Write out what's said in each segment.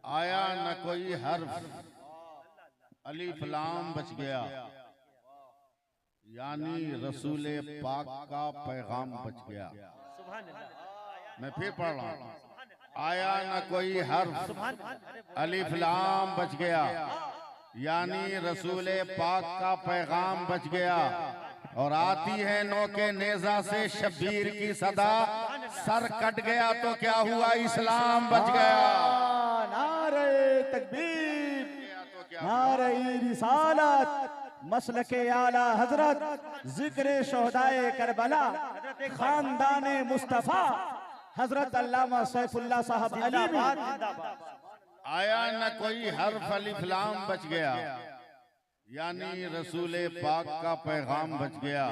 आया न कोई हर्फ, अलिफ लाम बच गया, यानी रसूल पाक का पैगाम बच गया। मैं फिर पढ़ रहा हूँ। आया न कोई हर्फ, अलिफ लाम बच गया, यानी रसूल पाक का पैगाम बच गया। और आती है नौ के नेजा से शब्बीर की सदा, सर कट गया तो क्या हुआ, इस्लाम बच गया। नारे तकबीर, नारे रिसालत, मसलके आला हजरत, जिक्र शोहदाए करबला, खानदाने मुस्तफा हजरत अल्लामा सैफुल्लाह साहब अली। आया न कोई हर्फ, अलिफ लाम बच गया, यानी रसूल पाक का पैगाम बच गया।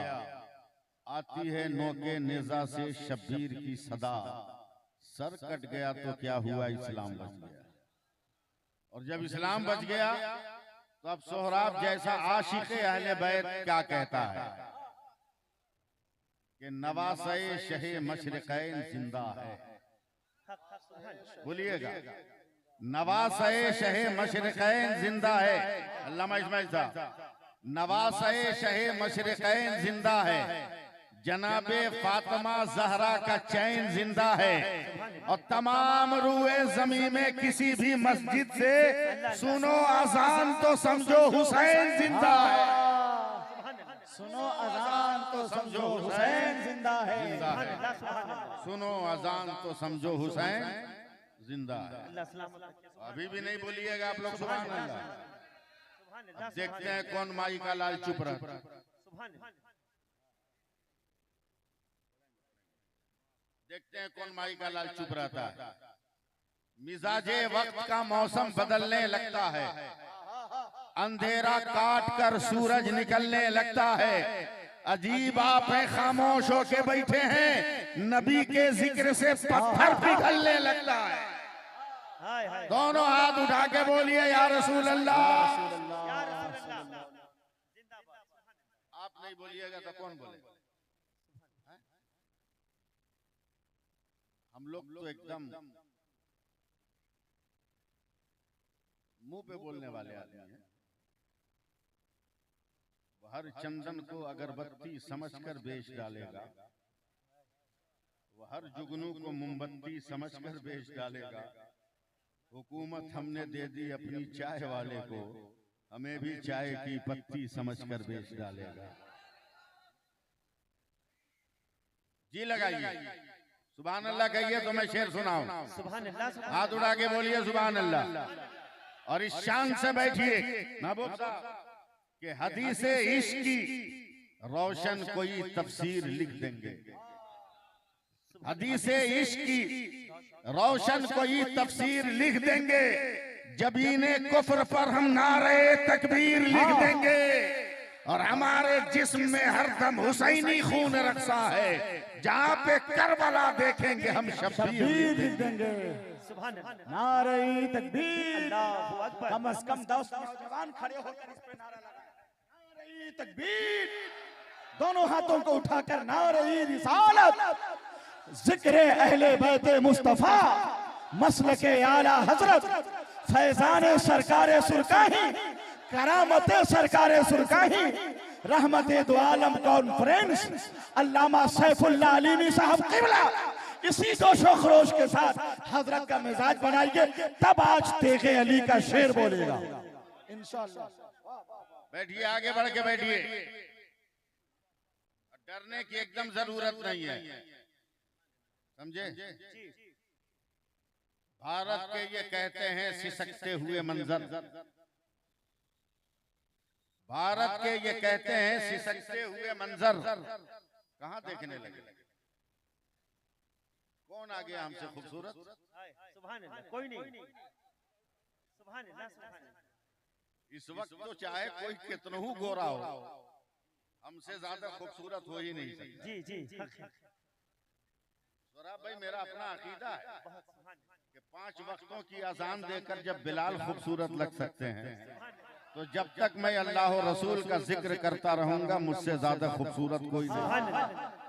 आती है नौ के नेजा से शब्बीर की सदा, सर कट गया तो क्या हुआ, इस्लाम बच गया। और जब इस्लाम बच गया तो अब सोहराब जैसा आशिक़े अहले बैत क्या कहता है कि नवासे शहे मशरिक़ैन जिंदा है। बोलिएगा, नवासे शहे मशरिक़ैन जिंदा है। अल्लामा इस्माइल साहब, नवासे शहे मशरिक़ैन जिंदा है, जनाबे फातिमा जहरा का चैन जिंदा है। और तमाम रूए ज़मीन में किसी भी मस्जिद से सुनो अजान तो समझो हुसैन जिंदा है। सुनो अजान तो समझो हुसैन जिंदा है। सुनो अजान तो समझो हुसैन जिंदा है। अभी भी नहीं बोलिएगा आप लोग सुभान अल्लाह। देखते हैं कौन माई का लाल चुप रहा। देखते हैं कौन माई का लाल चुप रहता है। मिजाजे वक्त का मौसम बदलने लगता है, अंधेरा काट कर सूरज निकलने लगता है। अजीब आप हैं खामोश होके बैठे हैं, नबी के जिक्र से पत्थर पिघलने लगता है। दोनों हाथ उठा के बोलिए या रसूल अल्लाह। आप नहीं बोलिएगा तो कौन बोलेगा? हम लोग तो एकदम मुंह पे बोलने वाले आदमी हैं। हर चंदन को अगरबत्ती समझकर बेच डालेगा, वह हर जुगनू को मोमबत्ती समझकर बेच डालेगा। हुकूमत हमने दे दी अपनी चाय वाले को, हमें भी चाय की पत्ती समझकर बेच डालेगा। जी लगाइए, सुभान अल्लाह कहिए तो मैं शेर सुनाऊं। हाथ उठा के बोलिए सुभान अल्लाह। और इस शान से बैठिए महबूब साहब कि हदीसे इश्क की रोशन कोई तफसीर लिख देंगे। हदीसे इश्क की रोशन कोई तफसीर लिख देंगे। जबीने कुफ्र पर हम नारे तकबीर लिख देंगे। और हमारे जिस्म में हरदम हुसैनी खून रक्सा है, जहाँ पे करबला देखेंगे हम शब्बीर लिख देंगे। नारे तकबीर, कम से कम 10 नौजवान खड़े होकर इस पे नारा लगाएं। नारे तकबीर, दोनों हाथों को उठाकर नारे रिसालत, जिक्र अहले बैत मुस्तफा, मसलके आला हजरत, फैजान सरकारे सुरकाही, करामते सरकारे सुरकाही, रहमते दो आलम कॉन्फ्रेंस अल्लामा सैफुल्लाह अलीमी साहब क़िबला, इसी जोशो खरोश के साथ हजरत का मिजाज बनाइए, तब आज तेगे अली का शेर बोलेगा इंशाअल्लाह। बैठिए, आगे बढ़ के बैठिए, डरने की एकदम जरूरत नहीं है, समझे। भारत के ये कहते हैं सिसकते हुए मंजर, भारत के ये कहते हैं सिसकते हुए मंजर कहाँ देखने लगे। कौन आ गया हमसे खूबसूरत? कोई नहीं। इस वक्त तो चाहे कोई कितना ही गोरा हो, हमसे ज्यादा खूबसूरत हो ही नहीं सकता। जी जी सोहराब भाई, मेरा अपना अकीदा है कि 5 वक्तों की अजान देकर जब बिलाल खूबसूरत लग सकते हैं, तो जब तक मैं अल्लाह और रसूल का जिक्र करता रहूंगा, मुझसे ज्यादा खूबसूरत कोई नहीं।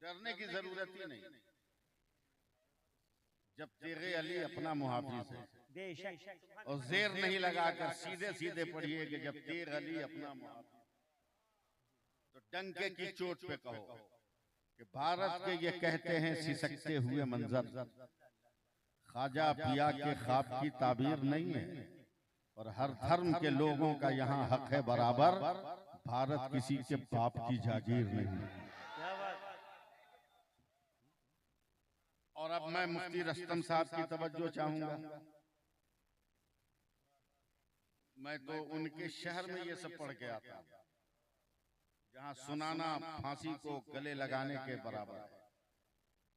डरने की जरूरत ही नहीं। जब तेगे अली अपना मुहाफिज है, बेशक और जेर नहीं लगाकर सीधे सीधे पढ़िए कि जब तेग अली अपना मुहाफिज, तो डंके की चोट पे कहो कि भारत के ये कहते हैं सिसकते हुए मंजर, ख्वाजा पिया के ख्वाब की ताबीर नहीं है, और हर धर्म के लोगों का यहाँ हक है बराबर, भारत किसी के बाप की जागीर नहीं। क्या बात। और अब मैं मुफ्ती रस्तम साहब की तवज्जो चाहूंगा। मैं तो उनके शहर में ये सब पढ़ के आता हूं, जहां सुनाना फांसी को गले लगाने के बराबर है।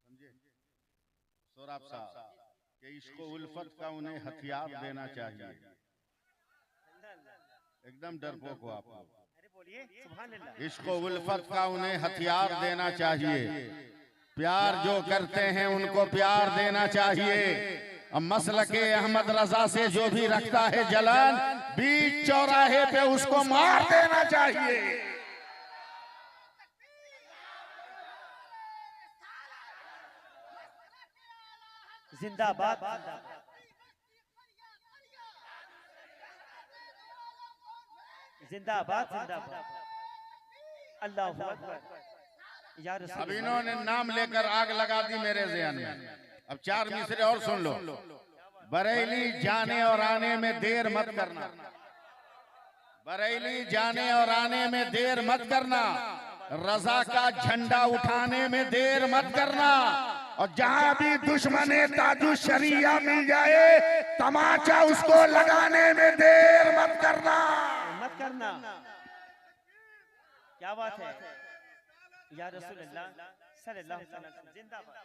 समझे सोराब साहब कि इश्क उल्फत का उन्हें हथियार देना चाहिए। एकदम डरपोक हो आप लोग। अरे बोलिए सुभान अल्लाह। इश्क उल्फत का उन्हें हथियार देना चाहिए, प्यार जो करते हैं उनको प्यार देना चाहिए। अब मसलके अहमद रजा से जो भी रखता है जलन, बीच चौराहे पे उसको मार देना चाहिए। जिंदाबाद जिंदाबाद जिंदाबाद। अल्लाह अकबर। या रसूल अब इन्होंने नाम लेकर आग लगा दी मेरे ज़हन में। अब चार मिसरे और सुन लो। बरेली जाने और आने में देर मत करना, बरेली जाने और आने में देर मत करना, रजा का झंडा उठाने में देर मत करना, और जहां भी दुश्मने ताजु शरिया मिल जाए तमाचा उसको लगाने में देर मत करना। मत करना। क्या बात है या रसूल अल्लाह सल्लल्लाहु अलैहि वसल्लम। जिंदाबाद।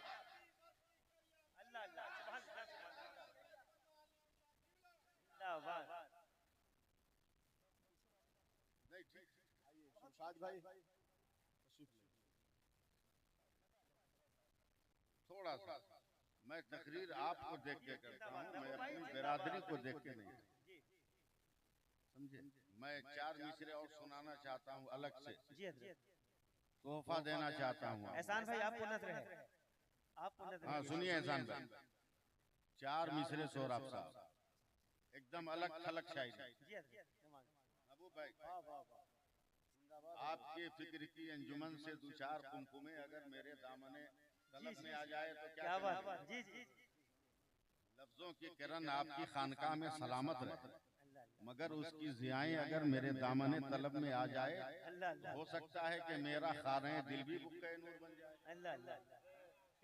अल्लाह अल्लाह सुभान अल्लाह जिंदाबाद। थोड़ा सा मैं तकरीर आपको देख के करता हूँ, मैं अपनी बिरादरी को देख के नहीं। समझे, मैं चार मिसरे और सुनाना चाहता हूँ अलग से, जी हजरत। तोहफा देना चाहता हूँ। एहसान भाई आप उन्नत रहे, आप उन्नत रहे। हाँ सुनिए एहसान भाई, चार मिसरे सोहराब साहब, एकदम अलग थलग शायरी। जी हजरत। महबूब भाई, आपके फिक्र की अंजुमन से दो चार कुमकुमे अगर मेरे दामने तलब में आ जाए तो क्या बात। जी जी। लफ्जों की किरण आपकी खानकाह में सलामत रहे, मगर उसकी जियाएं अगर मेरे दामने तलब में आ जाए अल्लाह अल्लाह। हो सकता है कि मेरा खाने दिल भी बुक्के नूर बन जाए। अल्लाह अल्लाह।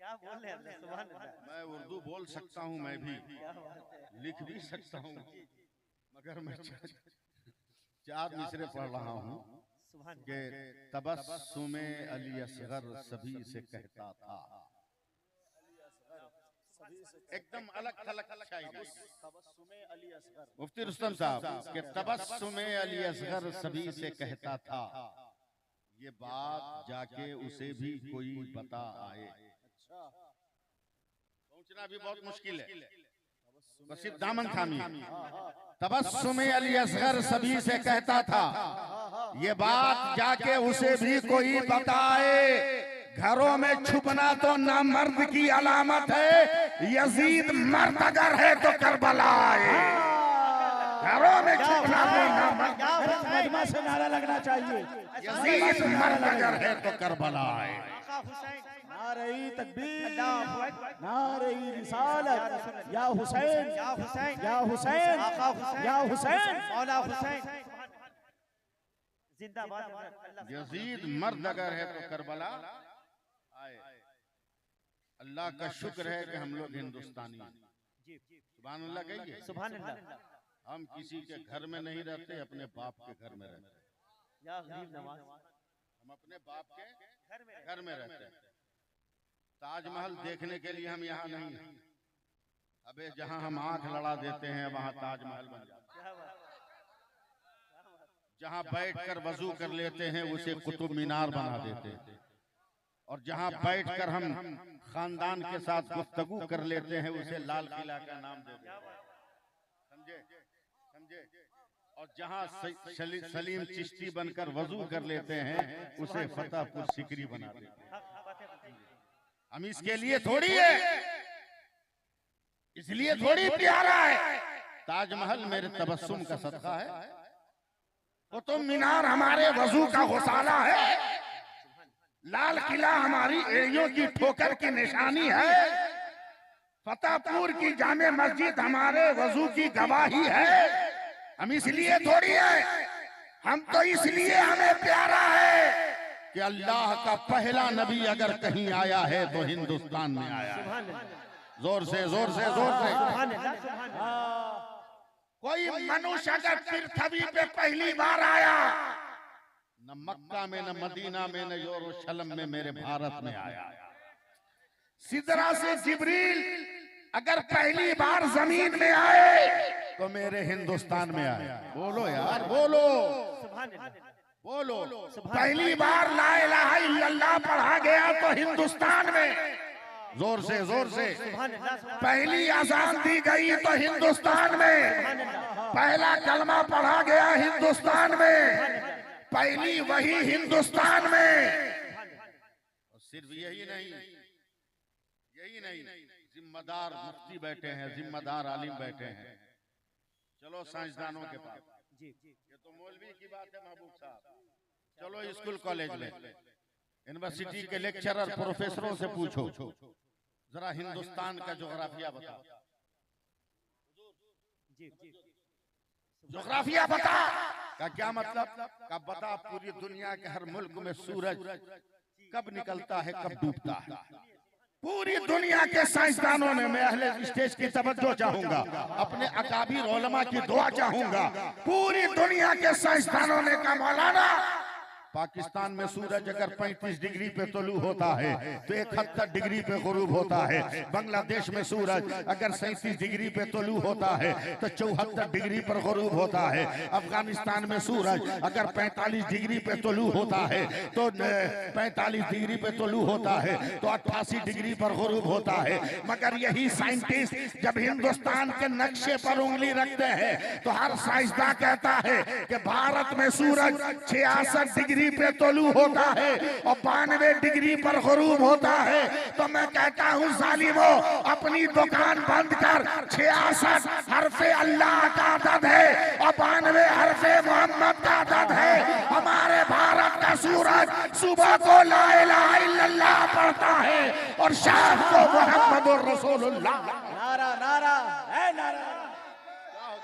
क्या बोल रहे हैं सुभान अल्लाह। मैं उर्दू बोल सकता हूँ, मैं भी क्या बात है। लिख भी सकता हूँ, मगर मैं चार मिसरे पढ़ रहा हूँ सुभान कि तबस्सुमे अली असगर सभी से कहता था। एकदम अलग थलग शायरी। मुफ्ती रुस्तम साहब के तबस्सुमे अली असगर सभी से कहता था, ये बात जाके उसे भी कोई बता आए। पहुंचना भी बहुत मुश्किल है, बस सिर्फ दामन थामिए। तबस्सुमे अली असगर सभी से कहता था, ये बात जाके उसे भी कोई बताए। घरों में छुपना तो नामर्द की अलामत है, यजीद मर्द अगर है तो करबला आए। घरों में छुपना तो नामर्द, मजमा से नारा लगना चाहिए। यजीद मर्द अगर है तो करबला आए। आका हुसैन। नारे तकबीर, अल्लाहु अकबर। नारे रिसालत, या हुसैन, या हुसैन, या हुसैन, आका हुसैन, या हुसैन, मौला हुसैन। जिंदाबाद अल्लाह। यजीद मर्द अगर है तो करबला आए। अल्लाह का शुक्र है कि हम लोग हिंदुस्तानी हैं। सुभान अल्लाह कहिए। सुभान अल्लाह। हम किसी के घर में नहीं रहते, अपने बाप के घर में रहते हैं। या गरीब नवाज। हम अपने बाप के घर में घर में रहते हैं। ताजमहल देखने के लिए हम यहाँ नहीं हैं। अबे जहाँ हम आंख लड़ा देते हैं वहाँ ताजमहल बन जाता है। क्या बात। जहाँ बैठकर वजू कर लेते हैं उसे कुतुब मीनार बना देते हैं, और जहाँ बैठकर हम खानदान के साथ गुफ्तगू कर लेते हैं उसे लाल किला का नाम दे देते हैं। समझे समझे। और जहाँ सलीम चिश्ती बनकर वजू कर लेते हैं उसे फतेहपुर सिकरी बना देते हैं। हम इसके लिए थोड़ी है, इसलिए थोड़ी प्यारा है। ताजमहल मेरे तबस्सुम का सदका है, वो तो मीनार हमारे वजू का गौसाला है, लाल किला हमारी एड़ियों की ठोकर की निशानी है, फतेहपुर की जामे मस्जिद हमारे वजू की गवाही है। हम इसलिए थोड़ी है, हम तो इसलिए हमें प्यारा है कि अल्लाह का पहला नबी अगर कहीं आया है तो हिंदुस्तान में आया है। जोर से जोर से जोर से। कोई मनुष्य अगर पृथ्वी पे पहली बार आया, न मक्का में, न मदीना में, न यरूशलेम में, मेरे भारत में आया। सिदरा से जिब्रील अगर पहली बार जमीन में आए तो मेरे हिंदुस्तान में आया। बोलो यार, बोलो बोलो। पहली बार ला इलाहा इल्लल्लाह पढ़ा गया तो हिंदुस्तान में, जोर से जोर से। पहली अजान दी गई तो हिंदुस्तान में, पहला कलमा पढ़ा गया हिंदुस्तान में, पहली वही हिंदुस्तान में। सिर्फ यही नहीं, यही नहीं, जिम्मेदार मुफ्ती बैठे हैं, जिम्मेदार आलिम बैठे हैं। चलो साइंसदानों के पास, ये तो मौलवी की बात है महबूब साहब। चलो स्कूल कॉलेज में, यूनिवर्सिटी के लेक्चरर प्रोफेसरों से पूछो, जरा हिंदुस्तान का जोग्राफिया बताओ, जोग्राफिया बता का क्या मतलब? का बता पूरी दुनिया के हर मुल्क में सूरज कब निकलता है, कब डूबता है। पूरी दुनिया के साइंसदानों ने, मैं अहले स्टेज की तवज्जो चाहूंगा, अपने अकाबीर उलमा की दुआ चाहूंगा। पूरी दुनिया के साइंसदानों ने कहा मौलाना, पाकिस्तान में सूरज अगर 35 डिग्री पे तुलू होता है तो 71 डिग्री पे गुरूब होता है। बांग्लादेश में सूरज अगर 37 डिग्री पे तुलू होता है तो 74 डिग्री पर गुरूब होता है। अफगानिस्तान में सूरज अगर 45 डिग्री पे तुलू होता है तो 45 डिग्री पे तुलू होता है तो 88 डिग्री पर गुरूब होता है। मगर यही साइंटिस्ट जब हिंदुस्तान के नक्शे पर उंगली रखते हैं तो हर साइंसदान कहता है कि भारत में सूरज 66 डिग्री पे तुलू होता है और 92 डिग्री पर गुरूब होता है। तो मैं कहता हूँ जालिमो, अपनी दुकान बंद कर। 66 हरफे अल्लाह का अदद है और 92 हरफे मोहम्मद का अदद है। हमारे भारत का सूरज सुबह को ला इलाहा इल्लल्लाह पढ़ता है और शाम को मुहम्मदुर रसूलुल्लाह। नारा नारा है, नारा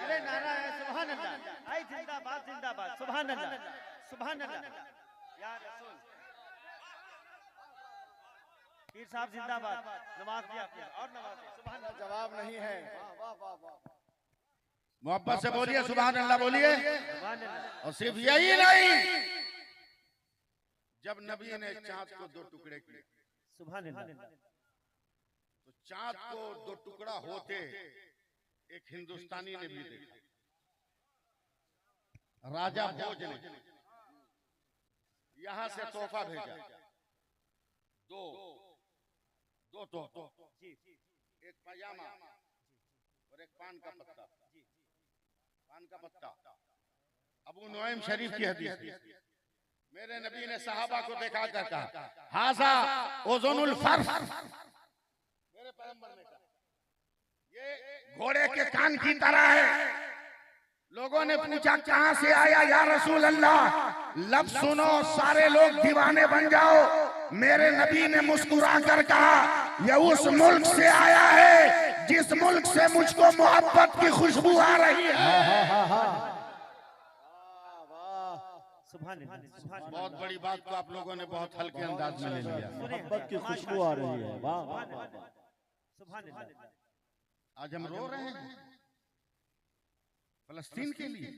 अरे नारा है, सुभान अल्लाह। आई जिंदाबाद जिंदाबाद, सुभान अल्लाह सुभान अल्लाह। या रसूल पीर साहब जिंदाबाद। नमाज दिया आपने और नमाज दिया, सुभान अल्लाह। जवाब नहीं है। वाह वाह वाह। मोहब्बत से बोलिए सुभान अल्लाह, बोलिए। सुभान अल्लाह। और सिर्फ यही नहीं, जब नबी ने चांद को 2 टुकड़े किए, सुभान अल्लाह, तो चांद को 2 टुकड़ा होते एक हिंदुस्तानी ने भी देखा। राजा भोज ने यहां से तोहफा भेजा, दो तोहफा, एक पजामा और एक पान का पत्ता। पान का पत्ता अबू नुआइम शरीफ की हदीस। मेरे नबी ने सहाबा को देखा कर कहा, हाजा ओज़ुनुल फर्स। मेरे पैगंबर ने कहा, ये घोड़े के कान की तरह है। लोगों ने पूछा कहां से आया या रसूल अल्लाह? लफ्ज़ सुनो, सारे लोग दीवाने बन जाओ। मेरे नबी ने मुस्कुरा कर कहा, यह उस मुल्क से आया है जिस मुल्क से मुझको मोहब्बत की खुशबू आ रही है। बहुत बड़ी बात को आप लोगों ने बहुत हल्के अंदाज में ले लिया। मोहब्बत की खुशबू आ रही है। वाह वाह वाह। सुभान अल्लाह। आज हम रो रहे हैं फलस्तीन के लिए।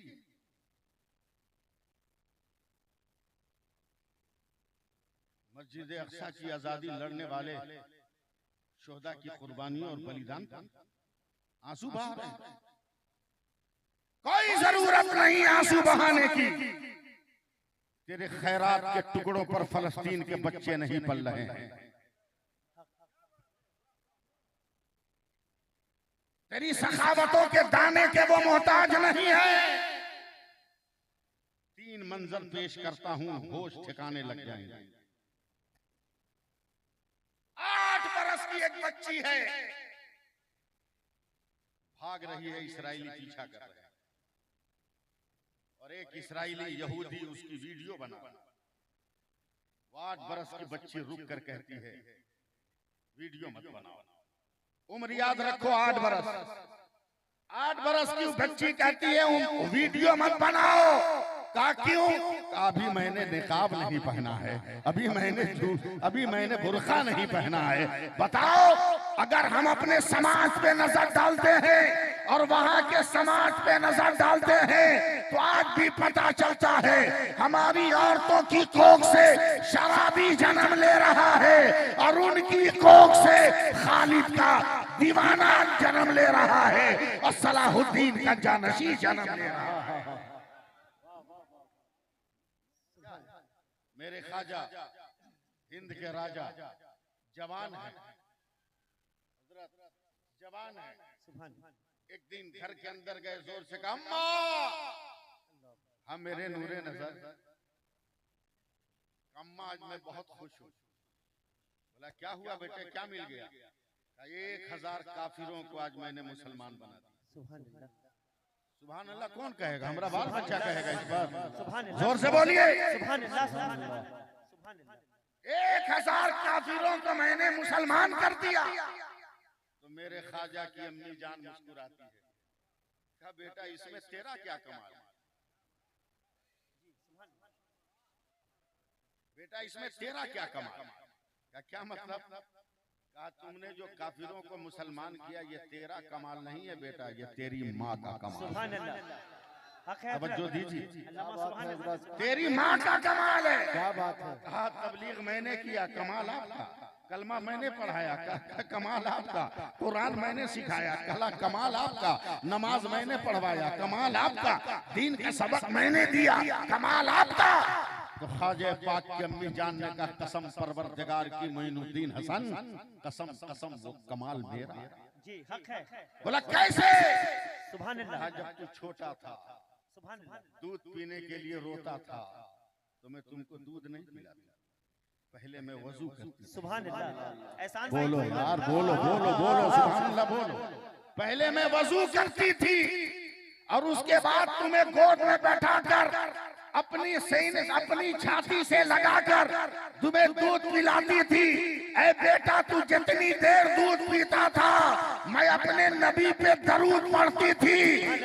मस्जिद अक्सा की आजादी लड़ने वाले शोहदा की कुर्बानियों और बलिदान पर आंसू बहा रहे हैं। कोई जरूरत नहीं आंसू बहाने की। तेरे खैरात के टुकड़ों पर फलस्तीन के बच्चे नहीं पल रहे हैं। तेरी सखावतों के दाने के वो मोहताज नहीं है। 3 मंजर पेश करता हूं, होश ठिकाने लग जाएंगे। 8 की एक बच्ची है, भाग रही है, इस्राएली पीछा कर रहे हैं, और एक इस्राएली यहूदी उसकी वीडियो बना। 8 बरस की बच्ची रुक कर कहती है वीडियो मत बनाओ। उम्र याद रखो, 8 बरस। 8 बरस की बच्ची कहती है वीडियो मत बनाओ। कहा क्यों? अभी मैंने निकाब नहीं पहना है, अभी मैंने बुर्का नहीं पहना है। बताओ, अगर हम अपने समाज पे नजर डालते हैं और वहां के समाज पे नजर डालते हैं तो आज भी पता चलता है हमारी औरतों की कोख से शराबी जन्म ले रहा है और उनकी कोख से खालिद का दीवाना जन्म ले रहा है और सलाहुद्दीन का जानशी जन्म ले रहा है। मेरे ख्वाजा हिंद के राजा जवान है, जवान है। एक दिन घर के अंदर गए, जोर से कहा अम्मा, हम मेरे नूरे नजर, अम्मा आज मैं बहुत खुश हूँ। बोला क्या हुआ बेटे, क्या मिल गया? 1000 काफिरों को आज मैंने मुसलमान बना दिया। सुभान अल्लाह। कौन कहेगा? हमारा बाल बच्चा कहेगा इस बात। जोर से बोलिए। 1000 काफिरों को मैंने मुसलमान कर दिया। तो मेरे ख्वाजा की अम्मी जान मुस्कुराती है, कहा बेटा इसमें तेरा क्या कमाल है? बेटा इसमें तेरा क्या कमाल? क्या मतलब? कहा तुमने जो काफिरों को मुसलमान किया ये तेरा कमाल नहीं है बेटा, ये तेरी माँ का कमाल है। तवज्जो दीजिए, तेरी माँ का कमाल है। क्या बात है? कहा तबलीग मैंने किया, कमाल आपका। कलमा मैंने पढ़ाया, कमाल आपका। कुरान मैंने सिखाया, कला कमाल आपका। नमाज मैंने पढ़वाया, कमाल आपका। दीन का सबक मैंने दिया, कमाल आपका। तो ख्वाजा पाक की अम्मी जान ने कहा कसम परवरदिगार की मोइनुद्दीन हसन, कसम कसम वो कमाल मेरा जी हक है। बोला कैसे? सुभान अल्लाह। जब तू छोटा था, सुभान अल्लाह, दूध पीने के लिए रोता था तो मैं तुमको दूध नहीं पिलाती, पहले मैं वजू करती। सुभान अल्लाह। एहसान बोलो यार, बोलो बोलो बोलो, सुभान अल्लाह बोलो। पहले मैं वजू करती थी और उसके बाद तुम्हें गोद में बैठाकर अपनी सीने, अपनी छाती से लगाकर तुम्हें दूध पिलाती थी। ऐ बेटा, तू जितनी देर दूध पीता था मैं अपने नबी पे दरूद पढ़ती थी,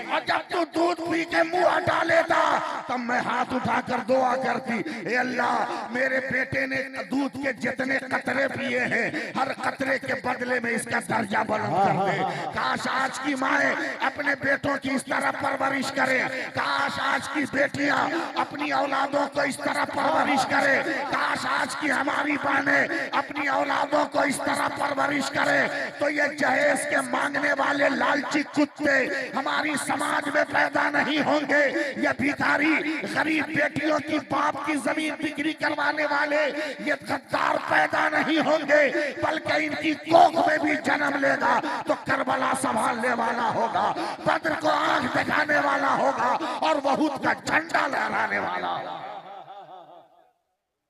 और जब तू दूध पी के मुंह हटा लेता तब मैं हाथ उठाकर दुआ करती, ए अल्लाह मेरे बेटे ने दूध के जितने कतरे पिए हैं हर कतरे के बदले में इसका दर्जा बुलंद कर दे। काश आज की माएँ अपने बेटों की इस तरह परवरिश करें, काश आज की बेटियां अपनी औलादों को इस तरह परवरिश करें, काश आज की हमारी बहनें अपनी औलादों को इस तरह परवरिश करें, तो ये जहेज के मांगने वाले लालची कुत्ते हमारी समाज में पैदा नहीं होंगे। ये भिखारी गरीब बेटियों की बाप की जमीन बिक्री करवाने वाले ये गद्दार पैदा नहीं होंगे, बल्कि इनकी कोख में भी जन्म लेगा तो करबला संभालने वाला होगा, बद्र को आंख दिखाने वाला होगा और वहूद का झंडा लहराने वाला।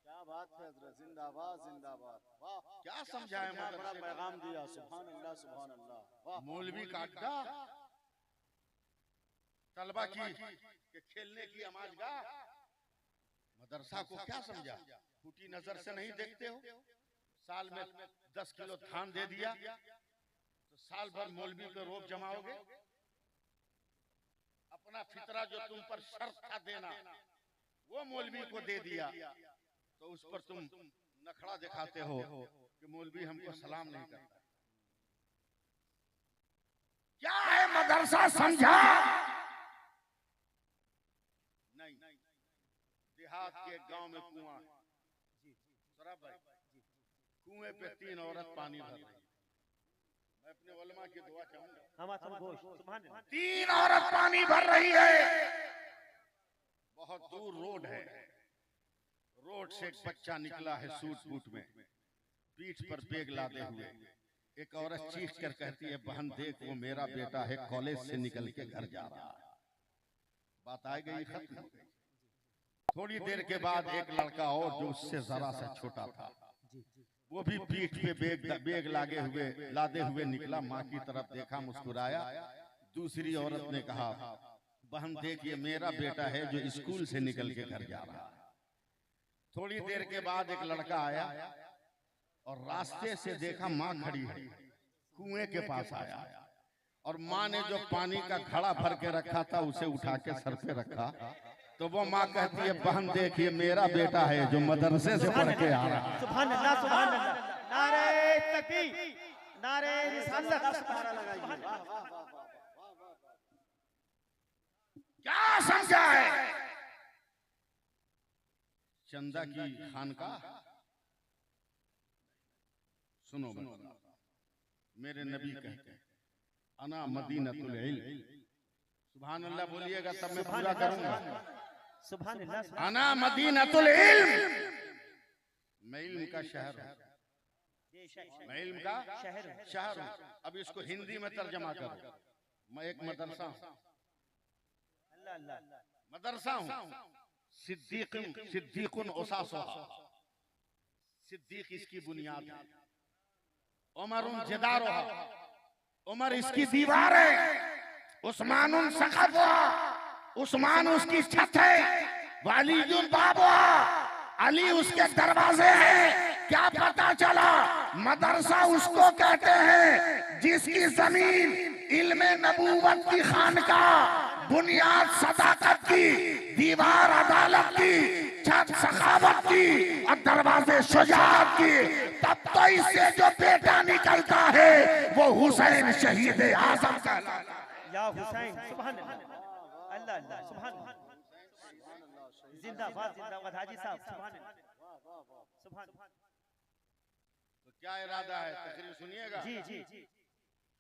क्या बात है हज़रत, जिंदाबाद जिंदाबाद। वाह क्या समझाए, बड़ा पैगाम दिया। सुभान अल्लाह सुभान अल्लाह। वाह मौलवी काटता तलबा की के खेलने की आमाजगाह, मदरसा को क्या समझा? फूटी नजर से नहीं देखते हो? साल में 10 किलो धान दे दिया तो साल भर मौलवी पे रोब जमाओगे? अपना फितरा जो तुम पर शर्त था देना वो मौलवी को दे दिया तो उस पर तुम नखड़ा दिखाते हो कि मौलवी हमको सलाम नहीं करता। क्या है मदरसा समझा? नहीं। देहात के गांव में कुआं है, कुएं पे 3 औरत पानी भर रही है। मैं अपने उलमा की दुआ चाहूंगा, हम गोश। सुभान अल्लाह। 3 औरत पानी भर रही है। बहुत दूर रोड है, रोड से एक बच्चा निकला है सूट बूट में, पीठ पर बैग लादे हुए। एक औरत चीख कर कहती है बहन देख वो मेरा बेटा है, कॉलेज से निकल के घर जा रहा है। बात आ गई, खत्म हो गई। थोड़ी देर के बाद एक लड़का और जो उससे जरा सा छोटा था वो भी पीठ पे बेग लादे हुए निकला, माँ की तरफ देखा, मुस्कुराया। दूसरी औरत ने कहा, बहन देखिए मेरा बेटा है जो स्कूल से निकल के घर जा रहा है। थोड़ी देर के बाद एक लड़का आया और रास्ते से देखा माँ खड़ी है, कुएं के पास आया और माँ ने जो पानी का घड़ा भर के रखा था उसे उठा के सर पे रखा। तो वो माँ कहती है, बहन देखिए मेरा बेटा है जो मदरसे से पढ़ के आ रहा है। सुभान अल्लाह, सुभान अल्लाह, नारे तकबीर, नारे रिसालत। क्या समझा है? चंदा की खानका। सुनो बच्चा, मेरे नबी कहते हैं, अना मदीनतुल इल्म। सुभान अल्लाह बोलिएगा तब मैं पूरा करूंगा। सुभान अल्लाह, अना मदीनतुल इल्म, मैं इल्म का शहर हूं, मैं इल्म का शहर हूं। अब इसको हिंदी में तर्जमा करो, मैं एक मदरसा हूं, मदरसा हूं। सिद्दीकुन उसासुहा, सिद्दीक इसकी बुनियाद है। उमरुन जिदारुहा, उमर इसकी दीवार है। उस्मानुन सक़फ़ुहा, उस्मान उसकी छत है। वालियुन बाबुहा, अली उसके दरवाजे हैं। क्या पता चला? मदरसा उसको कहते हैं जिसकी जमीन इल्मे नबूवत की खानकाह, बुनियाद सदाकत की, दीवार अदालत की, छत सखावत की और दरवाजे शुजाअत की। तब तो इससे जो बेटा निकलता है वो हुसैन शहीद आजम का। या हुसैन, सुभान अल्लाह, अल्लाह अल्लाह, सुभान अल्लाह, जिंदाबाद जिंदाबाद हाजी साहब, सुभान अल्लाह, सुभान। तो क्या इरादा है? तकरीर सुनिएगा। जी जी जी,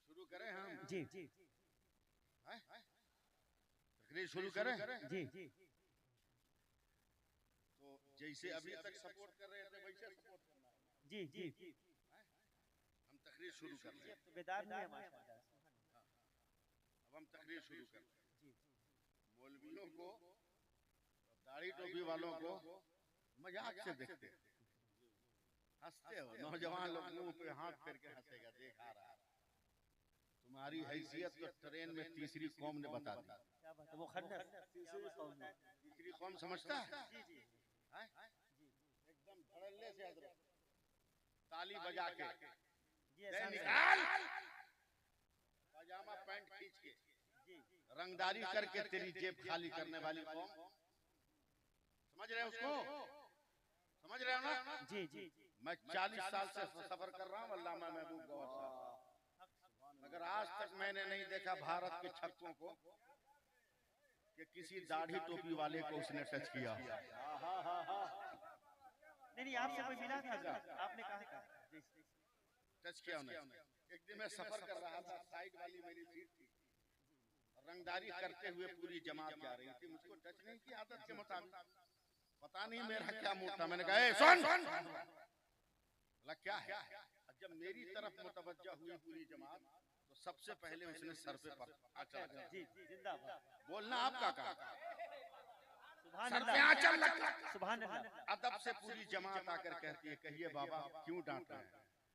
शुरू करें हम? जी जी तकरीर शुरू करें? जी जी। तो जैसे अभी तक सपोर्ट कर रहे थे वैसे सपोर्ट करना है। जी जी, हम तकरीर शुरू कर रहे हैं। बेदार नहीं है माशाअल्लाह। अब हम तकरीर शुरू कर रहे हैं। मौलवियों को, दाढ़ी टोपी वालों को मजाक से देखते हैं, हंसते हो। नौजवान लोग मुंह पे हाथ फेर के हंसेगा, देखा रहा। तुम्हारी हैसियत तो ट्रेन में तीसरी कौम ने बता दी। क्या बात है? वो खंडर तीसरी कौम समझता है? जी जी, एकदम धड़ल्ले से हजरत ताली बजा के जी दे निकाल, पजामा पैंट खींच के रंगदारी करके तेरी जेब खाली करने वाली कौम। समझ रहे हो उसको? समझ रहे हो ना? जी जी, मैं 40 साल से सफर कर रहा हूँ अल्लामा महबूब गौर साहब, मगर आज तक मैंने नहीं देखा भारत के छक्कों को कि किसी दाढ़ी टोपी वाले को उसने टच किया। नहीं, आपसे कोई मिला था? आपने कहा था टच किया उन्हें। एक दिन मैं सफर कर रहा था, साइड वाली मेरी सीट थी, रंगदारी करते हुए पूरी जमात जा रही थी, मुझको टच नहीं की आदत के मुताबिक। पता नहीं मेरा क्या मुंह था, मैंने कहा सुन, बोला क्या है? जब मेरी तरफ मुतवज्जा हुई पूरी जमात तो सबसे पहले उसने सर पे आंचल, जी जिंदाबाद, बोलना आपका काम, सुभान सर पे अल्लाह, आंचल लगता। सुभान अल्लाह। अदब से पूरी जमात आकर कहती है, कहिए बाबा क्यों डांट रहे हैं?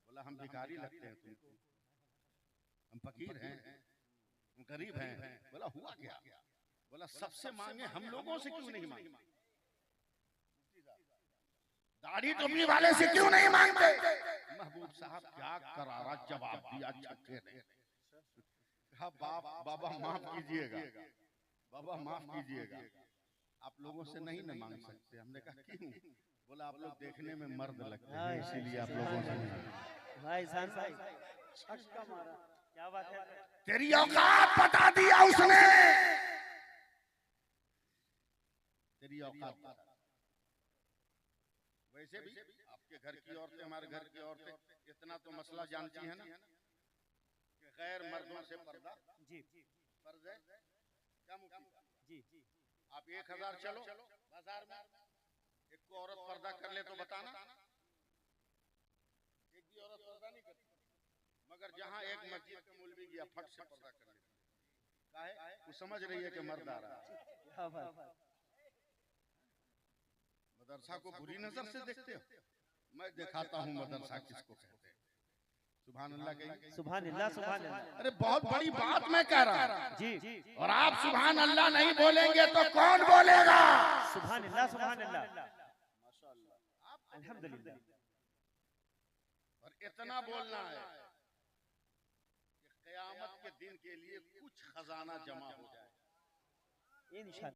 बोला हम भिखारी लगते हैं तुमको, हम फकीर हैं, हम गरीब हैं। बोला हुआ क्या? बोला सबसे मांगे हम लोगों से क्यों नहीं मांगे? दाढ़ी टोपी वाले से क्यों नहीं मांगते? महबूब साहब क्या करारा जवाब दिया छक्के ने। कहा बाबा माफ कीजिएगा, बाबा माफ कीजिएगा, आप लोगों से नहीं न मांग सकते। हमने कहा क्यों? बोला आप लोग देखने में मर्द लगते हैं इसीलिए आप लोगों से नहीं। भाई जान भाई, छक्का मारा, क्या बात है? तेरी औकात बता दिया उसने, तेरी औकात। वैसे भी आपके घर की औरतें, हमारे घर की औरतें इतना तो मसला जानती हैं ना कि गैर मर्दों से पर्दा जी फर्ज है। क्या मुफ्ती? जी, आप 1000 चलो बाजार में, एक को औरत पर्दा कर ले तो बताना, एक भी औरत पर्दा नहीं करती। मगर जहाँ एक मस्जिद का मौलवी गया फट से पर्दा कर लेता, काहे? वो समझ रही है कि मर्द आ रहा है। क्या बात? मदरसा को बुरी नजर से देखते हो? मैं दिखाता हूँ मदरसा किसको कहते हैं। सुभान अल्लाह कहिए। सुभान अल्लाह, सुभान अल्लाह। अरे बहुत बड़ी बात मैं कह रहा हूँ जी, और आप सुभान अल्लाह नहीं बोलेंगे तो कौन बोलेगा? सुभान अल्लाह, सुभान अल्लाह, अल्हम्दुलिल्लाह। और इतना बोलना है कि क़यामत के दिन के लिए कुछ खजाना जमा हो जाए। इंशाअल्लाह।